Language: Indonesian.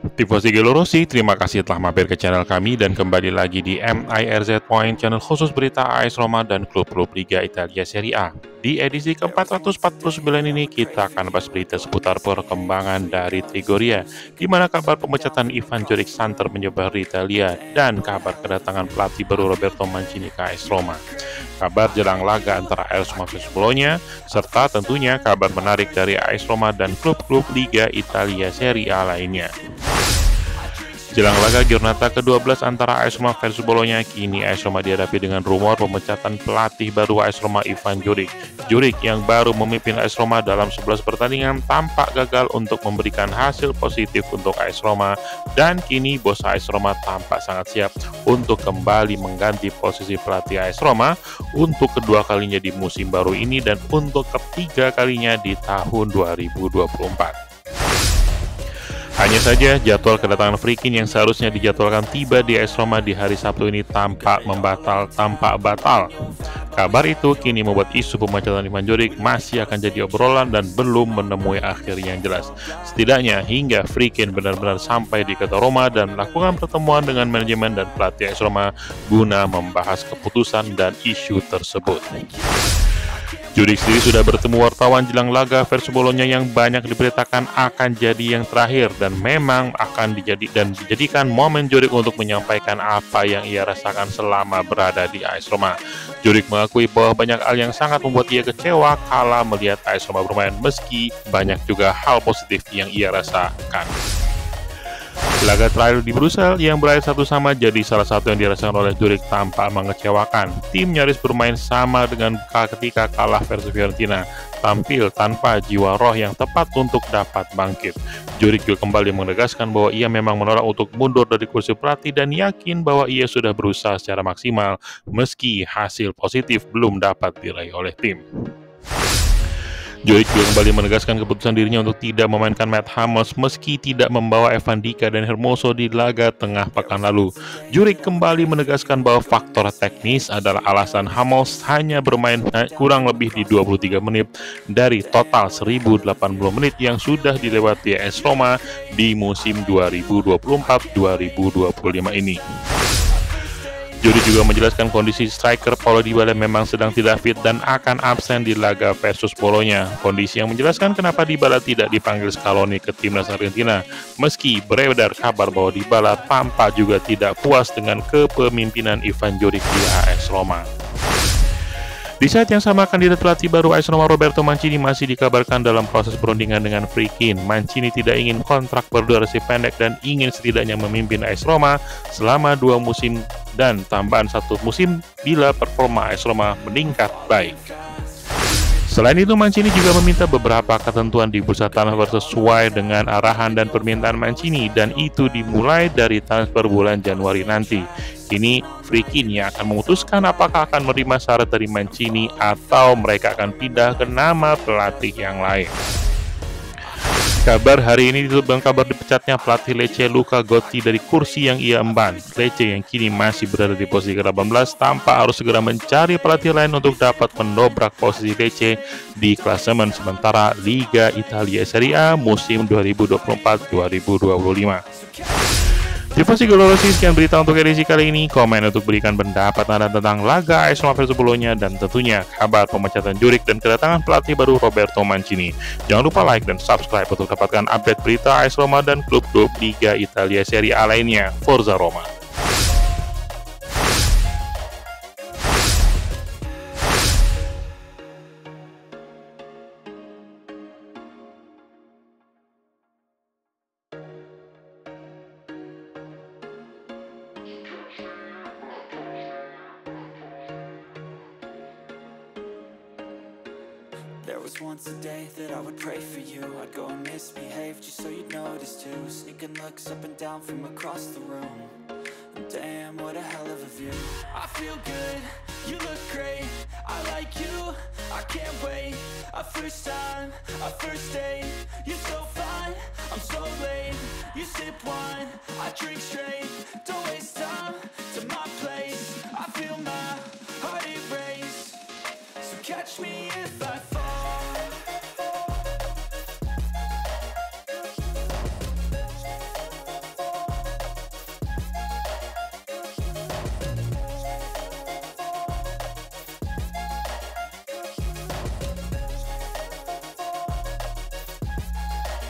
Tifosi Gelorosi, terima kasih telah mampir ke channel kami dan kembali lagi di MIRZ Point, channel khusus berita AS Roma dan klub-klub Liga Italia Serie A. Di edisi ke-449 ini kita akan bahas berita seputar perkembangan dari Trigoria, di mana kabar pemecatan Ivan Juric Santer menyebar di Italia dan kabar kedatangan pelatih baru Roberto Mancini ke AS Roma. Kabar jelang laga antara AS Roma versus Bologna, serta tentunya kabar menarik dari AS Roma dan klub-klub Liga Italia Serie A lainnya. Jelang laga Giornata ke-12 antara AS Roma versus Bologna, kini AS Roma dihadapi dengan rumor pemecatan pelatih baru AS Roma Ivan Juric. Juric yang baru memimpin AS Roma dalam 11 pertandingan tampak gagal untuk memberikan hasil positif untuk AS Roma, dan kini bos AS Roma tampak sangat siap untuk kembali mengganti posisi pelatih AS Roma untuk kedua kalinya di musim baru ini dan untuk ketiga kalinya di tahun 2024. Hanya saja jadwal kedatangan Frikin yang seharusnya dijadwalkan tiba di AS Roma di hari Sabtu ini tampak batal. Kabar itu kini membuat isu pemecatan Ivan Juric masih akan jadi obrolan dan belum menemui akhir yang jelas. Setidaknya hingga Frikin benar-benar sampai di kota Roma dan melakukan pertemuan dengan manajemen dan pelatih AS Roma guna membahas keputusan dan isu tersebut. Juric sendiri sudah bertemu wartawan jelang laga versus Bologna yang banyak diberitakan akan jadi yang terakhir dan memang akan dijadikan momen Juric untuk menyampaikan apa yang ia rasakan selama berada di AS Roma. Juric mengakui bahwa banyak hal yang sangat membuat ia kecewa kala melihat AS Roma bermain, meski banyak juga hal positif yang ia rasakan. Laga terakhir di Brussels yang berakhir 1-1 jadi salah satu yang dirasakan oleh Juric tampak mengecewakan. Tim nyaris bermain sama dengan ketika kalah versus Fiorentina, tampil tanpa jiwa roh yang tepat untuk dapat bangkit. Juric juga kembali menegaskan bahwa ia memang menolak untuk mundur dari kursi pelatih dan yakin bahwa ia sudah berusaha secara maksimal meski hasil positif belum dapat diraih oleh tim. Juric juga kembali menegaskan keputusan dirinya untuk tidak memainkan Matt Hummels meski tidak membawa Evan Dika dan Hermoso di laga tengah pekan lalu. Juric kembali menegaskan bahwa faktor teknis adalah alasan Hummels hanya bermain kurang lebih di 23 menit dari total 1080 menit yang sudah dilewati AS Roma di musim 2024-2025 ini. Juric juga menjelaskan kondisi striker Paulo Dybala memang sedang tidak fit dan akan absen di laga versus Bologna. Kondisi yang menjelaskan kenapa Dybala tidak dipanggil Scaloni ke timnas Argentina, meski beredar kabar bahwa Dybala tampak juga tidak puas dengan kepemimpinan Ivan Juric di AS Roma. Di saat yang sama, kandidat pelatih baru AS Roma Roberto Mancini masih dikabarkan dalam proses perundingan dengan Frikin. Mancini tidak ingin kontrak berdurasi pendek dan ingin setidaknya memimpin AS Roma selama 2 musim dan tambahan 1 musim bila performa AS Roma meningkat baik. Selain itu, Mancini juga meminta beberapa ketentuan di bursa transfer sesuai dengan arahan dan permintaan Mancini, dan itu dimulai dari transfer bulan Januari nanti. Kini Frikin yang akan memutuskan apakah akan menerima syarat dari Mancini atau mereka akan pindah ke nama pelatih yang lain. Kabar hari ini ditutup dengan kabar dipecatnya pelatih Lecce Luca Gotti dari kursi yang ia emban. Lecce yang kini masih berada di posisi ke-18 tampak harus segera mencari pelatih lain untuk dapat mendobrak posisi Lecce di klasemen sementara Liga Italia Serie A musim 2024-2025. Tifosi Gelorosi, sekian berita untuk edisi kali ini. Komen untuk berikan pendapat Anda tentang laga AS Roma versus Bologna dan tentunya kabar pemecatan Juric dan kedatangan pelatih baru Roberto Mancini. Jangan lupa like dan subscribe untuk dapatkan update berita AS Roma dan klub-klub Liga Italia Serie A lainnya. Forza Roma! There was once a day that I would pray for you. I'd go and misbehave just so you'd notice too. Sneaking looks up and down from across the room. Damn, what a hell of a view. I feel good, you look great. I like you, I can't wait. A first time, a first date. You're so fine, I'm so late. You sip wine, I drink straight. Don't waste time.